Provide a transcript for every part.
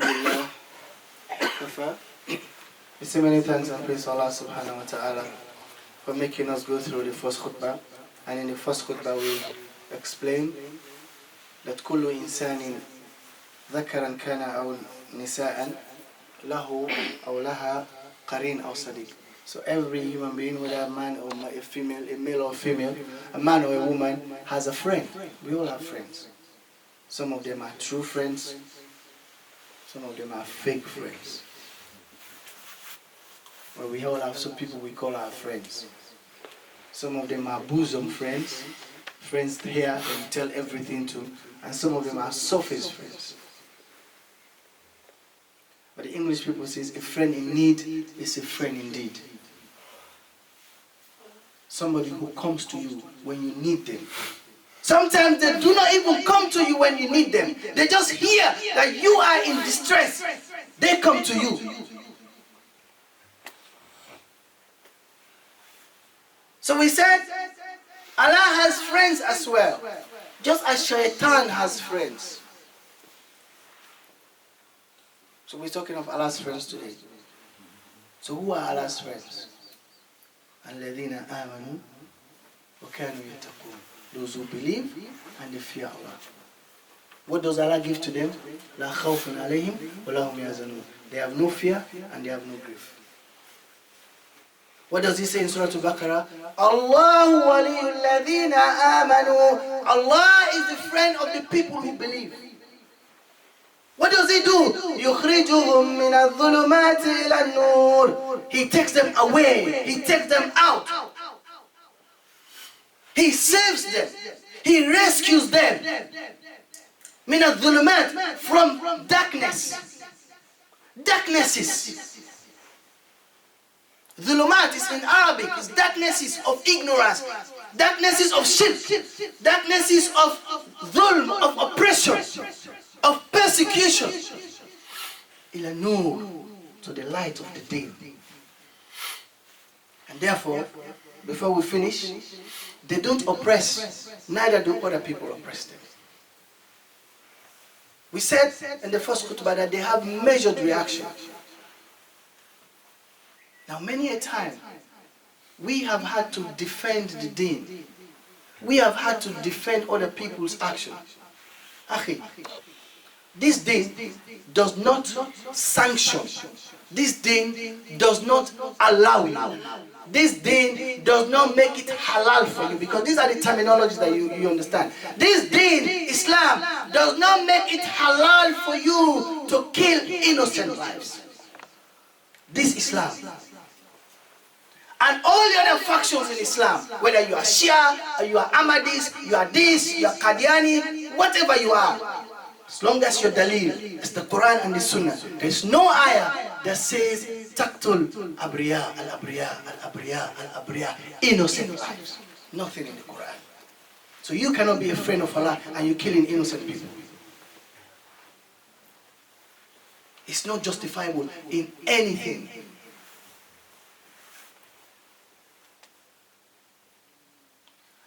Alhamdulillah. We say many thanks and praise to Allah subhanahu wa ta'ala for making us go through the first khutbah. And in the first khutbah we explained that كل إنسان ذكرا كان أو نساء له أو لها قرين أو صديق. So every human being, whether a man or a female, a male or female, a man or a woman, has a friend. We all have friends. Some of them are true friends. Some of them are fake friends. But we all have some people we call our friends. Some of them are bosom friends. Friends here and tell everything to. And some of them are surface friends. But the English people say a friend in need is a friend indeed. Somebody who comes to you when you need them. Sometimes they do not even come to you when you need them. They just hear that you are in distress. They come to you. So we said Allah has friends as well. Just as Shaitan has friends. So we're talking of Allah's friends today. So who are Allah's friends? الَّذِينَ آمَنُوا وَكَانُوا يَتَّقُونَ. Those who believe and they fear Allah. What does Allah give to them? لَا خَوْفٌ عَلَيْهِمْ وَلَا هُمْ يَحْزَنُونَ. They have no fear and they have no grief. What does he say in Surah Al-Baqarah? Allahu waliyul ladhina amanu. Allah is the friend of the people who believe. What does he do? يُخْرِجُهُم مِّنَ الظُّلُمَاتِ إِلَى النُّورِ. He takes them away. He takes them out. He saves them. He rescues them. مِّنَ الظُّلُمَاتِ. From darkness. Darknesses. Dhulumat is in Arabic. It's darknesses of ignorance. Darknesses of shirk. Darknesses of dhulm, of oppression. Of persecution. Ila nur, to the light of the day. And therefore, before we finish, they don't oppress, neither do other people oppress them. We said in the first khutbah that they have measured reaction. Now many a time, we have had to defend the deen. We have had to defend other people's action. Akhi, this deen does not sanction. This deen does not allow you. This deen does not make it halal for you, because these are the terminologies that you understand. This deen, Islam, does not make it halal for you to kill innocent lives. This Islam. And all the other factions in Islam, whether you are Shia, or you are Ahmadis, you are this, you are Qadiani, whatever you are, as long as your dalil is the Quran and the Sunnah, there is no ayah that says Taqtul Abriya, Al-Abriya, Al-Abriya, Al-Abriya, innocent lives. Nothing in the Quran. So you cannot be a friend of Allah and you're killing innocent people. It's not justifiable in anything.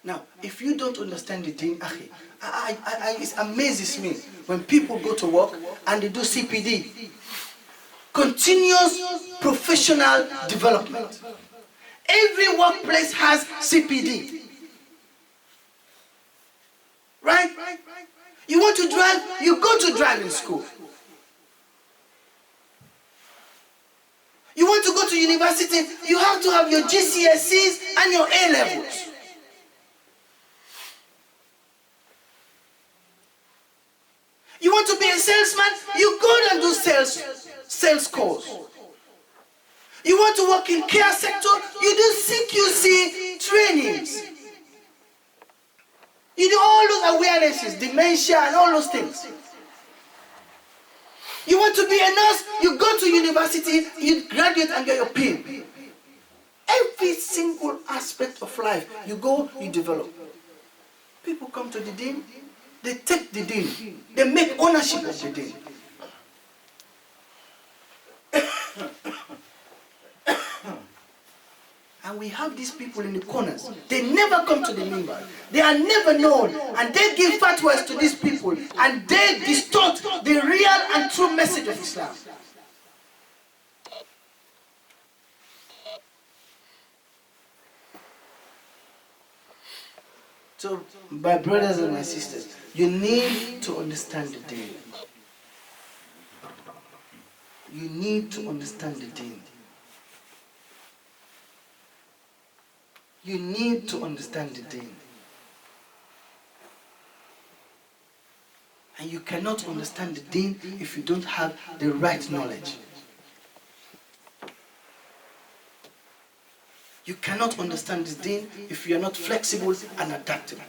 Now, if you don't understand the deen, akhi, it amazes me when people go to work and they do CPD. Continuous professional development. Every workplace has CPD. Right? You want to drive, you go to driving school. You want to go to university, you have to have your GCSEs and your A-levels. You want to be a salesman? You go and do sales course. You want to work in care sector? You do CQC trainings. You do all those awarenesses, dementia and all those things. You want to be a nurse? You go to university, you graduate and get your PIN. Every single aspect of life, you go, you develop. People come to the deen. They take the deen. They make ownership of the deen. And we have these people in the corners. They never come to the minbar. They are never known. And they give fatwas to these people. And they distort the real and true true message of Islam. So, my brothers and my sisters, you need to understand the deen. You need to understand the deen. You need to understand the deen. And you cannot understand the deen if you don't have the right knowledge. You cannot understand the deen if you are not flexible and adaptable.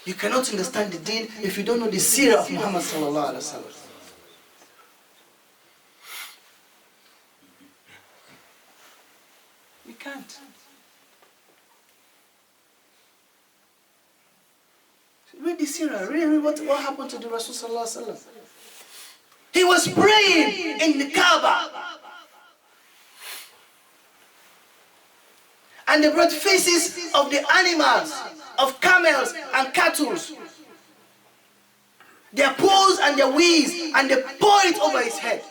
You cannot understand the deen if you don't know the seerah of Muhammad sallallahu alaihi wasallam. You can't. Read the seerah. Read what happened to the Rasul sallallahu alaihi wasallam. He was praying in the Kaaba. And they brought faces of the animals, of camels and cattle, their paws and their wings, and they poured it over his head.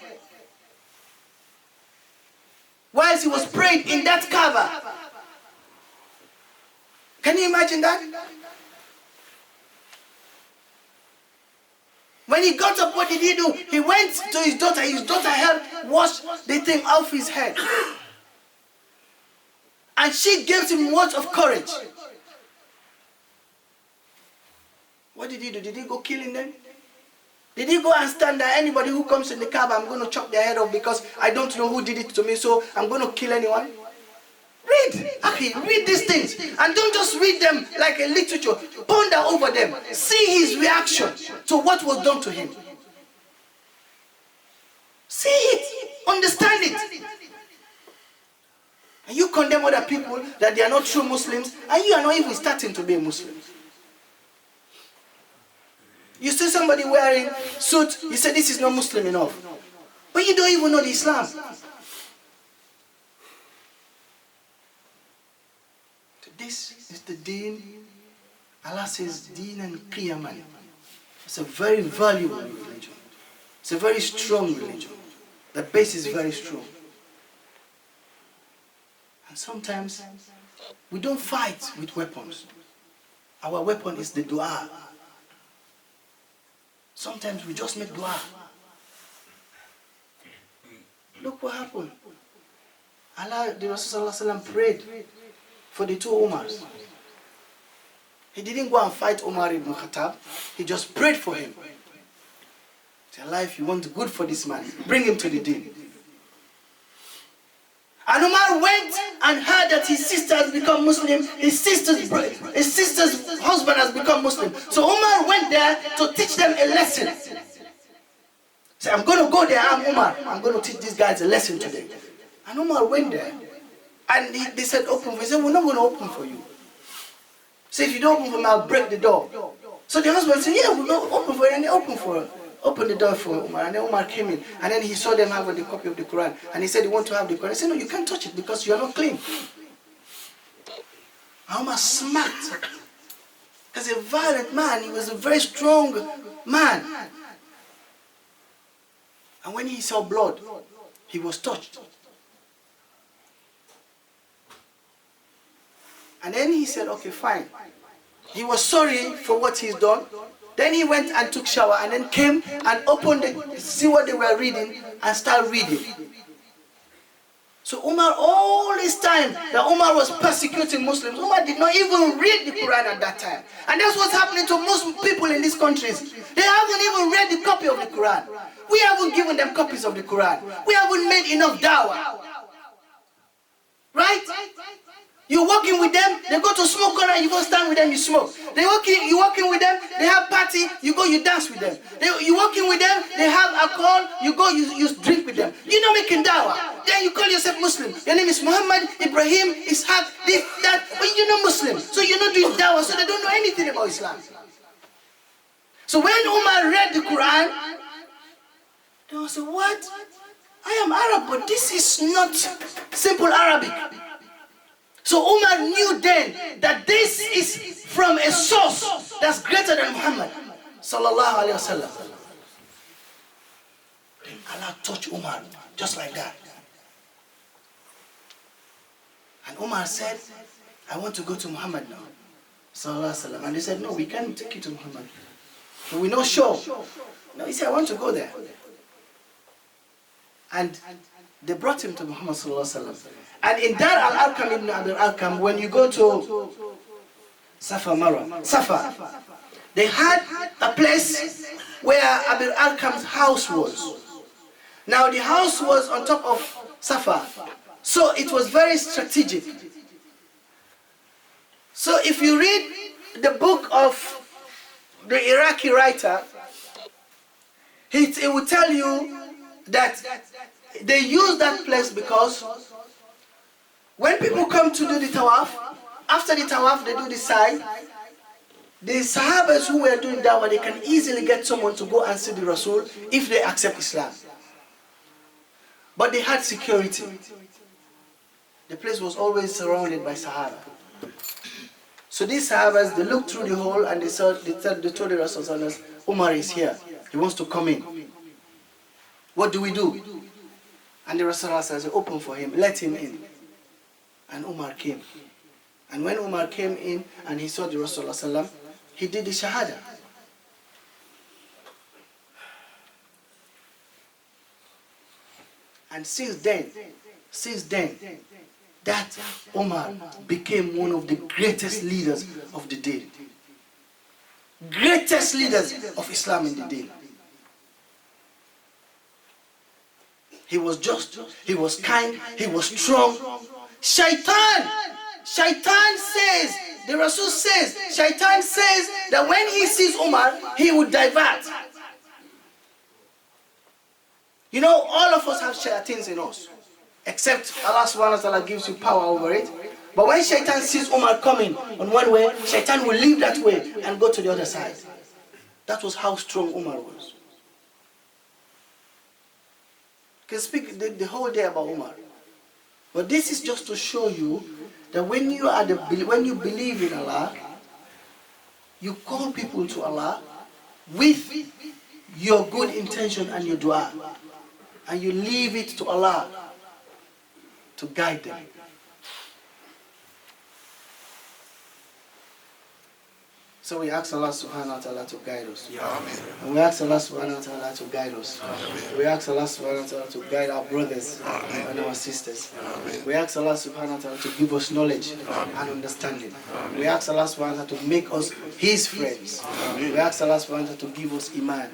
Whilst he was praying in that Kaaba. Can you imagine that? When he got up, what did he do? He went to his daughter. His daughter helped wash the thing off his head. And she gave him words of courage. What did he do? Did he go killing them? Did he go and stand there? Anybody who comes in the Kaaba, I'm going to chop their head off because I don't know who did it to me, so I'm going to kill anyone? Read. Okay, read these things. And don't just read them like a literature. Ponder over them. See his reaction to what was done to him. See it. Understand it. And you condemn other people that they are not true Muslims, and you are not even starting to be a Muslim. You see somebody wearing suit, you say this is not Muslim enough. But you don't even know the Islam. This is the deen. Allah says deen and qiyaman. It's a very valuable religion. It's a very strong religion. The base is very strong. And sometimes we don't fight with weapons. Our weapon is the dua. Sometimes we just make dua. Look what happened. Allah, the Rasul prayed for the two Umars. He didn't go and fight Umar ibn Khattab. He just prayed for him. Say, Allah, if you want good for this man, bring him to the deen. And Umar went and heard that his sister has become Muslim, his sister's husband has become Muslim. So Umar went there to teach them a lesson. Say, I'm going to go there, I'm Umar. I'm going to teach these guys a lesson today. And Umar went there. And they said, open for you. He said, we're not going to open for you. So if you don't open for me, I'll break the door. So the husband said, yeah, we're going to open for you. And they opened the door for Umar. And then Umar came in. And then he saw them have the copy of the Quran. And he said, you want to have the Quran? He said, no, you can't touch it because you are not clean. And Umar smacked. Because a violent man, he was a very strong man. And when he saw blood, he was touched. And then he said, okay, fine. He was sorry for what he's done. Then he went and took shower and then came and opened it, see what they were reading and start reading. So Umar, all this time that Umar was persecuting Muslims, Umar did not even read the Quran at that time. And that's what's happening to most people in these countries. They haven't even read the copy of the Quran. We haven't given them copies of the Quran. We haven't made enough dawah. Right? You're working with them, they go to smoke corner, you go stand with them, you smoke. You're working with them, they have party, you go, you dance with them. You're working with them, they have alcohol, you go, you drink with them. You're not making dawah. Then you call yourself Muslim. Your name is Muhammad, Ibrahim, Ishaq, this, that, but you're not Muslim. So you're not doing dawah, so they don't know anything about Islam. So when Umar read the Quran, they will say, what? I am Arab, but this is not simple Arabic. So Umar knew then that this is from a source that's greater than Muhammad sallallahu alaihi wasallam. Allah touched Umar just like that. And Umar said, I want to go to Muhammad now. Sallallahu Alaihi Wasallam. And they said, no, we can't take you to Muhammad. We're not sure. No, he said, I want to go there. And they brought him to Muhammad Sallallahu Alaihi Wasallam. And in Dar al-Arqam ibn Abi al-Arqam, when you go to Safa Marwa, Safa, they had a place where Abi al-Arqam's house was. Now the house was on top of Safa, so it was very strategic. So if you read the book of the Iraqi writer, it will tell you that they use that place because when people come to do the tawaf, after the tawaf they do the sa'i. The Sahabas who were doing dawah, they can easily get someone to go and see the Rasul if they accept Islam. But they had security. The place was always surrounded by Sahaba. So these Sahabas, they looked through the hole and they told the Rasul, Umar is here. He wants to come in. What do we do? And the Rasul says, open for him, let him in. And Umar came. And when Umar came in and he saw the Rasul, he did the Shahada. And since then, that Umar became one of the greatest leaders of the day. Greatest leaders of Islam in the day. He was just, he was kind, he was strong. Shaitan says, the Rasul says, Shaitan says that when he sees Umar, he would divert. You know, all of us have shaitans in us, except Allah subhanahu wa ta'ala gives you power over it. But when Shaitan sees Umar coming on one way, Shaitan will leave that way and go to the other side. That was how strong Umar was. You can speak the whole day about Umar. But this is just to show you that when you believe in Allah, you call people to Allah with your good intention and your dua. And you leave it to Allah to guide them. So we ask Allah subhanahu wa ta'ala to guide us. And we ask Allah subhanahu wa ta'ala to guide us. We ask Allah subhanahu wa ta'ala to guide our brothers and our sisters. We ask Allah subhanahu wa ta'ala to give us knowledge and understanding. We ask Allah subhanahu wa ta'ala to make us His friends. We ask Allah subhanahu wa ta'ala to give us iman.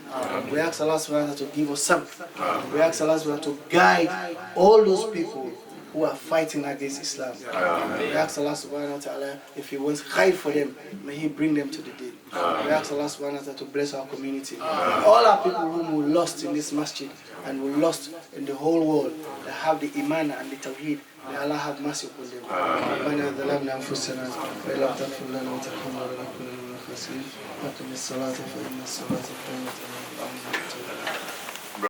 We ask Allah subhanahu wa ta'ala to give us sabr. We ask Allah subhanahu wa ta'ala to guide all those people who are fighting against Islam. We ask Allah subhanahu wa ta'ala, if He wants khair for them, may He bring them to the deen. We ask Allah subhanahu wa ta'ala to bless our community. All our people whom we lost in this masjid and we lost in the whole world, that have the iman and the tawheed, may Allah have mercy upon them. ربنا ظلمنا أنفسنا وإن لم تغفر لنا وترحمنا لنكونن من الخاسرين. أقم الصلاة فإن الصلاة كانت على المؤمنين